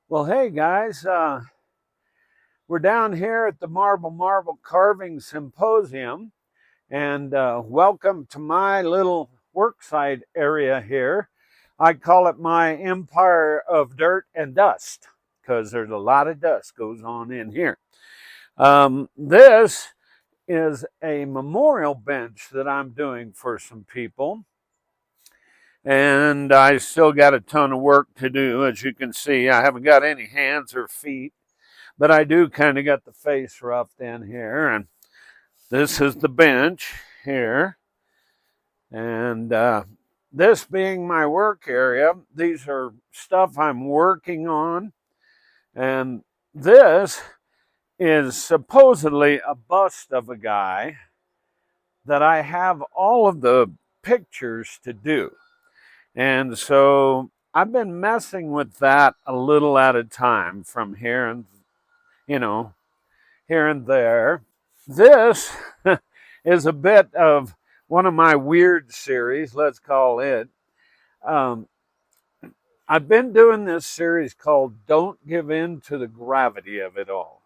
Well, hey guys, we're down here at the Marble Carving Symposium, and welcome to my little worksite area here. I call it my empire of dirt and dust because there's a lot of dust goes on in here. This is a memorial bench that I'm doing for some people. And I still got a ton of work to do. As you can see, I haven't got any hands or feet, but I do kind of got the face roughed in here. And this is the bench here. And this being my work area, these are stuff I'm working on. And this is supposedly a bust of a guy that I have all of the pictures to do. And so I've been messing with that a little at a time from here and, you know, here and there. This is a bit of one of my weird series, let's call it. Um, I've been doing this series called Don't Give In to the Gravity of It All.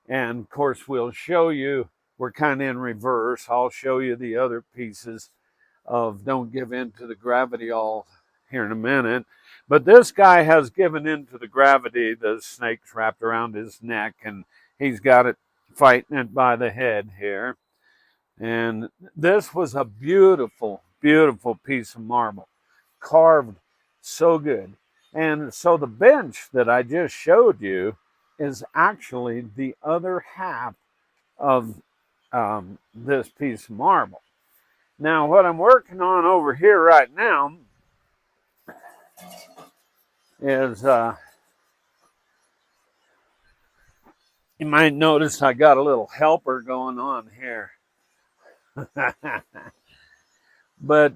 And of course, we'll show you, we're kind of in reverse. I'll show you the other pieces of Don't Give In to the Gravity All here in a minute. But this guy has given in to the gravity. The snake's wrapped around his neck and he's got it fighting it by the head here. And this was a beautiful, beautiful piece of marble, carved so good. And so the bench that I just showed you is actually the other half of this piece of marble. Now, what I'm working on over here right now is, you might notice I got a little helper going on here. But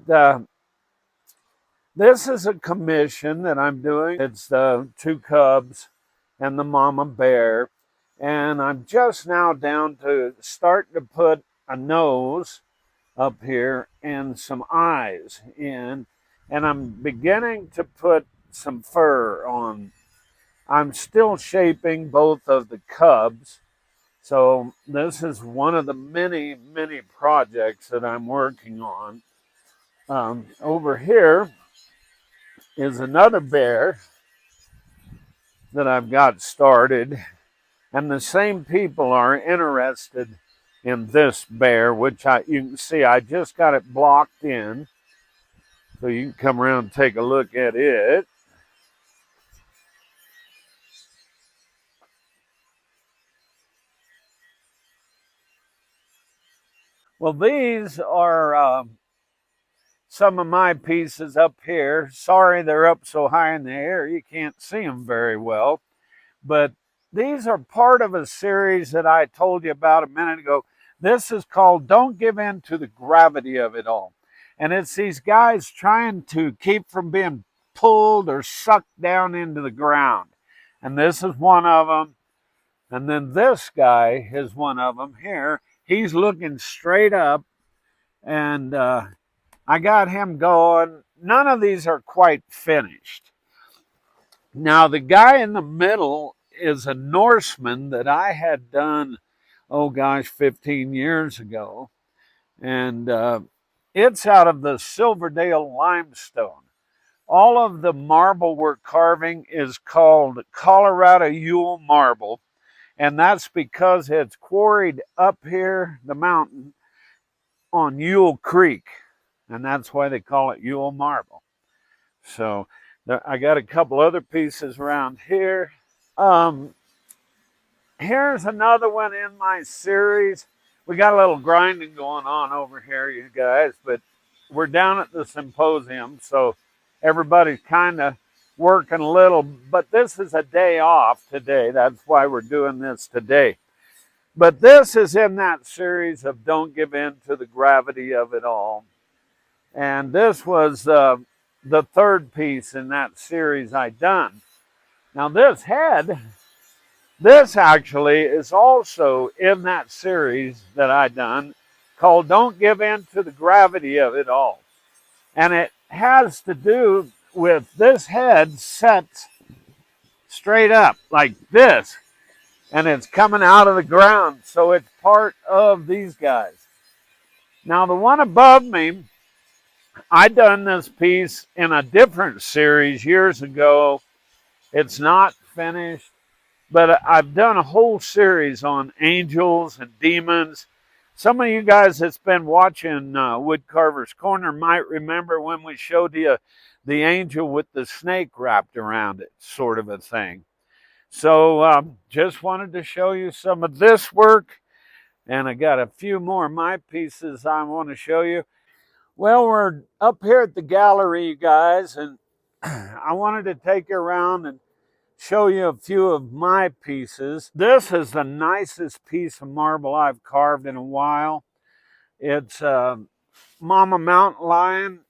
this is a commission that I'm doing. It's the two cubs and the mama bear. And I'm just now down to starting to put a nose up here and some eyes in. And I'm beginning to put some fur on. I'm still shaping both of the cubs. So this is one of the many, many projects that I'm working on. Over here is another bear that I've got started. And the same people are interested in this bear, which you can see I just got it blocked in. So you can come around and take a look at it. Well, these are some of my pieces up here. Sorry they're up so high in the air, you can't see them very well. But these are part of a series that I told you about a minute ago. This is called Don't Give In to the Gravity of It All. And it's these guys trying to keep from being pulled or sucked down into the ground. And this is one of them. And then this guy is one of them here. He's looking straight up. And I got him going. None of these are quite finished. Now, the guy in the middle is a Norseman that I had done, oh gosh, 15 years ago. And it's out of the Silverdale limestone. All of the marble we're carving is called Colorado Yule marble. And that's because it's quarried up here, the mountain, on Yule Creek. And that's why they call it Yule marble. So I got a couple other pieces around here. Here's another one in my series. We got a little grinding going on over here, you guys, but we're down at the symposium, so everybody's kind of working a little, but this is a day off today. That's why we're doing this today. But this is in that series of Don't Give In to the Gravity of It All. And this was the third piece in that series I done. Now this head, this actually is also in that series that I done called Don't Give In to the Gravity of It All. And it has to do with this head sets straight up like this, and it's coming out of the ground, so it's part of these guys. Now the one above me, I done this piece in a different series years ago. It's not finished, but I've done a whole series on angels and demons. Some of you guys that's been watching Woodcarvers Corner might remember when we showed you the angel with the snake wrapped around it, sort of a thing. So just wanted to show you some of this work, and I got a few more of my pieces I want to show you. Well, we're up here at the gallery, you guys, and I wanted to take you around and show you a few of my pieces. This is the nicest piece of marble I've carved in a while. It's a mama mountain lion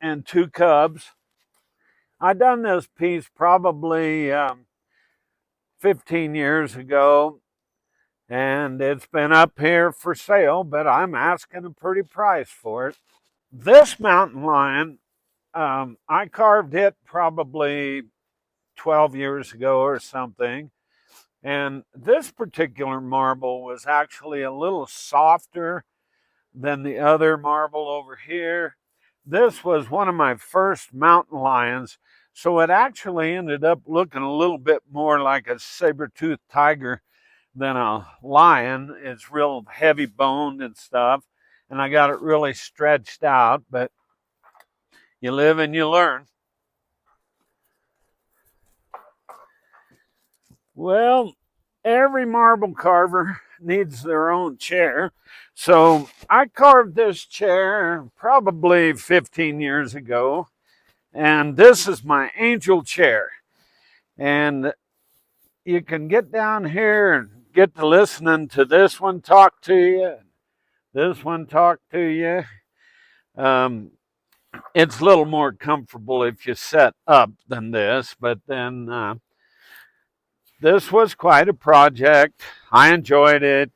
and two cubs. I done this piece probably 15 years ago, and it's been up here for sale, but I'm asking a pretty price for it. This mountain lion, I carved it probably 12 years ago or something. And this particular marble was actually a little softer than the other marble over here. This was one of my first mountain lions, so it actually ended up looking a little bit more like a saber-toothed tiger than a lion. It's real heavy boned and stuff, and I got it really stretched out, but you live and you learn. Well, every marble carver needs their own chair. So I carved this chair probably 15 years ago, and this is my angel chair. And you can get down here and get to listening to this one talk to you, this one talk to you. It's a little more comfortable if you set up than this, but then this was quite a project. I enjoyed it.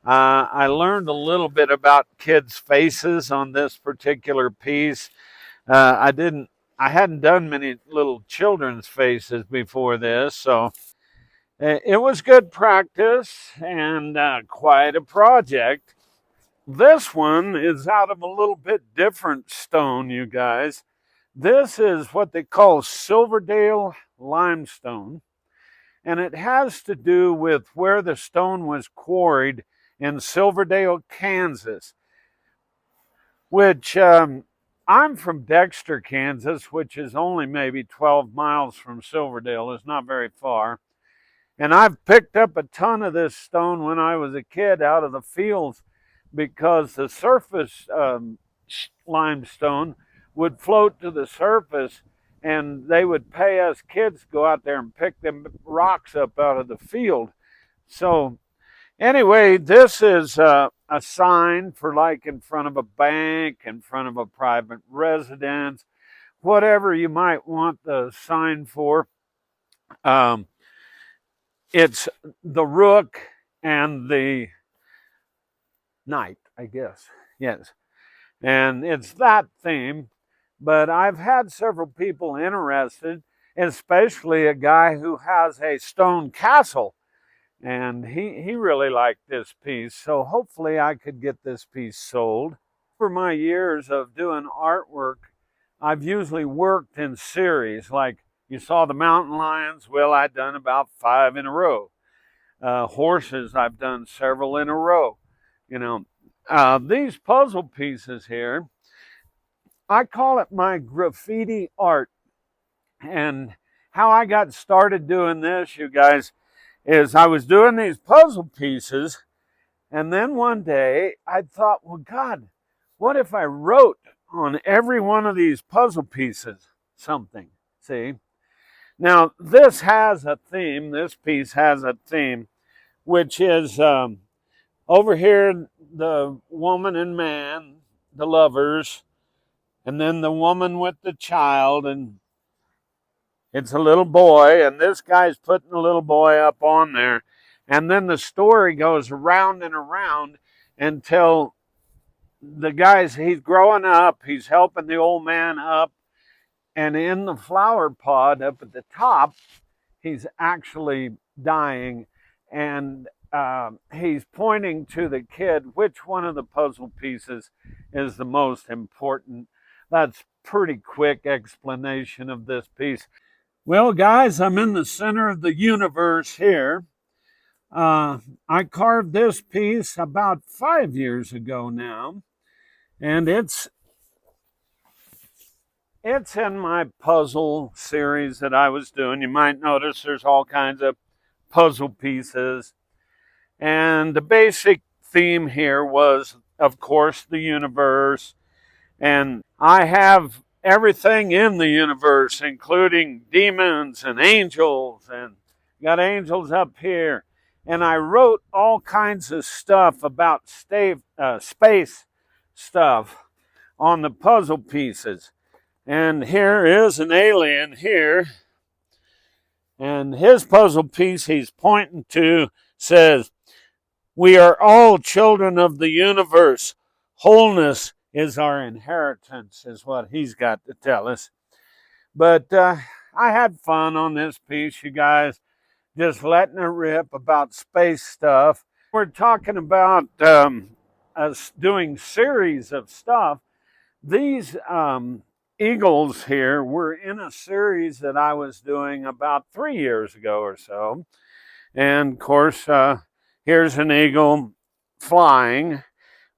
I learned a little bit about kids' faces on this particular piece. I hadn't done many little children's faces before this, so it was good practice and quite a project. This one is out of a little bit different stone, you guys. This is what they call Silverdale limestone, and it has to do with where the stone was quarried in Silverdale, Kansas, which I'm from Dexter, Kansas, which is only maybe 12 miles from Silverdale. It's not very far. And I've picked up a ton of this stone when I was a kid out of the fields, because the surface limestone would float to the surface, and they would pay us kids to go out there and pick them rocks up out of the field. So anyway, this is a sign for like in front of a bank, in front of a private residence, whatever you might want the sign for. It's the rook and the knight, I guess. Yes. And it's that theme. But I've had several people interested, especially a guy who has a stone castle. And he really liked this piece. So hopefully I could get this piece sold. For my years of doing artwork, I've usually worked in series. Like you saw the mountain lions. Well, I've done about 5 in a row. Horses, I've done several in a row. You know, these puzzle pieces here, I call it my graffiti art. And how I got started doing this, you guys, is I was doing these puzzle pieces, and then one day I thought, well, God, what if I wrote on every one of these puzzle pieces something? See? Now, this has a theme. This piece has a theme, which is over here, the woman and man, the lovers, and then the woman with the child, and it's a little boy, and this guy's putting the little boy up on there. And then the story goes around and around until the guy's, he's growing up, he's helping the old man up, and in the flower pot up at the top he's actually dying, and he's pointing to the kid which one of the puzzle pieces is the most important. That's pretty quick explanation of this piece. Well, guys, I'm in the center of the universe here. I carved this piece about 5 years ago now, and it's in my puzzle series that I was doing. You might notice there's all kinds of puzzle pieces. And the basic theme here was, of course, the universe. And I have everything in the universe, including demons and angels, and got angels up here. And I wrote all kinds of stuff about space stuff on the puzzle pieces. And here is an alien here. And his puzzle piece he's pointing to says, "We are all children of the universe. Wholeness is our inheritance," is what he's got to tell us. But I had fun on this piece, you guys, just letting it rip about space stuff. We're talking about us doing series of stuff. These eagles here were in a series that I was doing about 3 years ago or so. And of course, here's an eagle flying,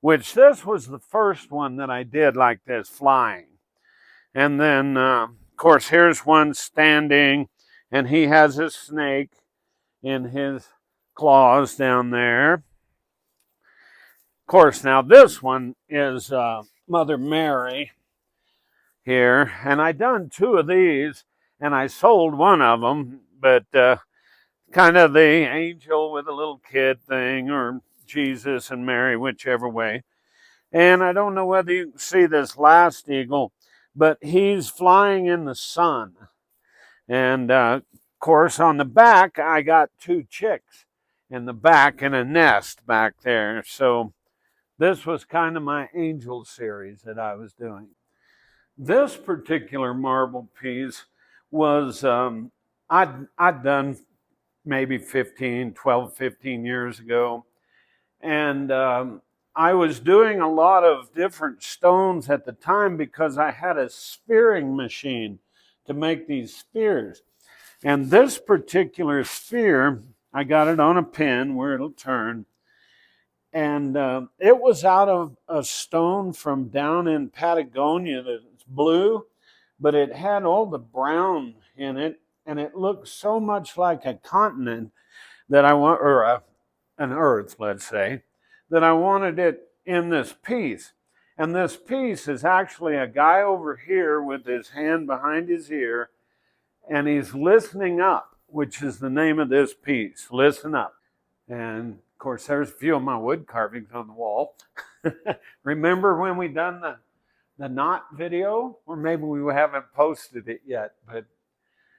which this was the first one that I did like this, flying. And then, of course, here's one standing, and he has a snake in his claws down there. Of course, now this one is Mother Mary here, and I done 2 of these, and I sold one of them, but kind of the angel with a little kid thing, or Jesus and Mary, whichever way. And I don't know whether you can see this last eagle, but he's flying in the sun. And of course, on the back, I got 2 chicks in the back and a nest back there. So this was kind of my angel series that I was doing. This particular marble piece was, I'd done maybe 12, 15 years ago. And I was doing a lot of different stones at the time because I had a spearing machine to make these spheres. And this particular sphere, I got it on a pin where it'll turn. And it was out of a stone from down in Patagonia that's blue, but it had all the brown in it, and it looked so much like a continent that I want, or an earth, let's say, that I wanted it in this piece. And this piece is actually a guy over here with his hand behind his ear, and he's listening up, which is the name of this piece, Listen Up. And of course, there's a few of my wood carvings on the wall. Remember when we done the knot video? Or maybe we haven't posted it yet, but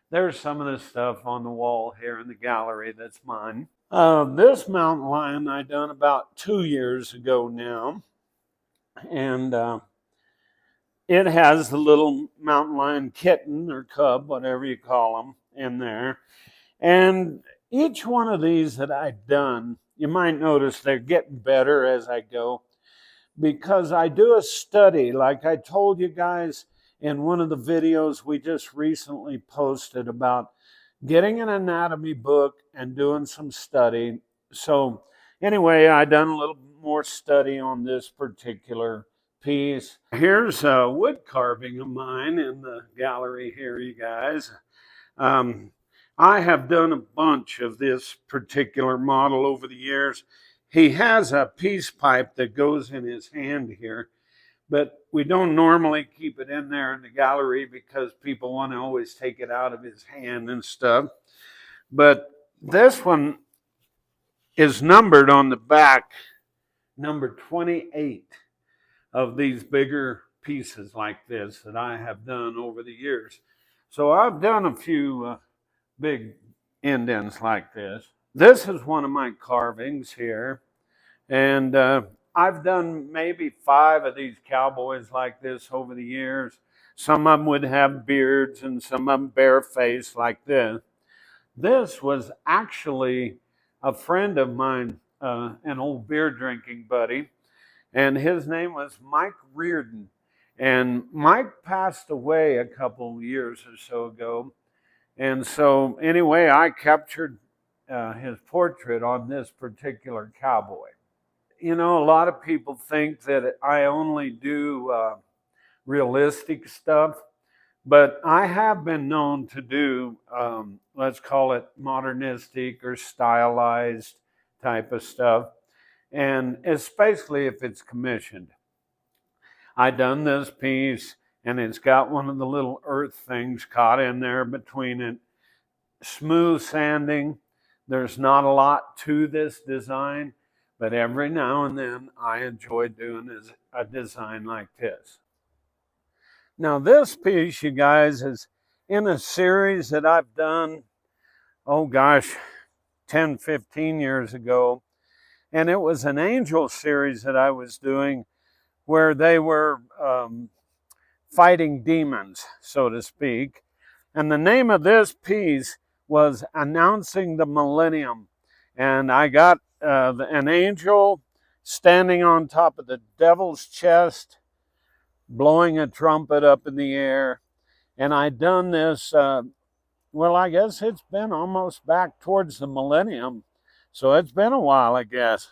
there's some of this stuff on the wall here in the gallery that's mine. This mountain lion I done about 2 years ago now. And it has the little mountain lion kitten or cub, whatever you call them, in there. And each one of these that I've done, you might notice they're getting better as I go, because I do a study, like I told you guys in one of the videos we just recently posted about getting an anatomy book and doing some study. So anyway, I done a little more study on this particular piece. Here's a wood carving of mine in the gallery here, you guys. I have done a bunch of this particular model over the years. He has a peace pipe that goes in his hand here, but we don't normally keep it in there in the gallery because people want to always take it out of his hand and stuff. But this one is numbered on the back, number 28 of these bigger pieces like this that I have done over the years. So I've done a few big indents like this. This is one of my carvings here. And I've done maybe 5 of these cowboys like this over the years. Some of them would have beards and some of them barefaced like this. This was actually a friend of mine, an old beer drinking buddy, and his name was Mike Reardon. And Mike passed away a couple years or so ago. And so, anyway, I captured his portrait on this particular cowboy. You know, a lot of people think that I only do realistic stuff, but I have been known to do, let's call it modernistic or stylized type of stuff, and especially if it's commissioned. I done this piece, and it's got one of the little earth things caught in there between it. Smooth sanding. There's not a lot to this design, but every now and then I enjoy doing a design like this. Now, this piece, you guys, is in a series that I've done, oh gosh, 10, 15 years ago. And it was an angel series that I was doing where they were fighting demons, so to speak. And the name of this piece was Announcing the Millennium. And I got an angel standing on top of the devil's chest, blowing a trumpet up in the air. And I done this, well, I guess it's been almost back towards the millennium. So it's been a while, I guess.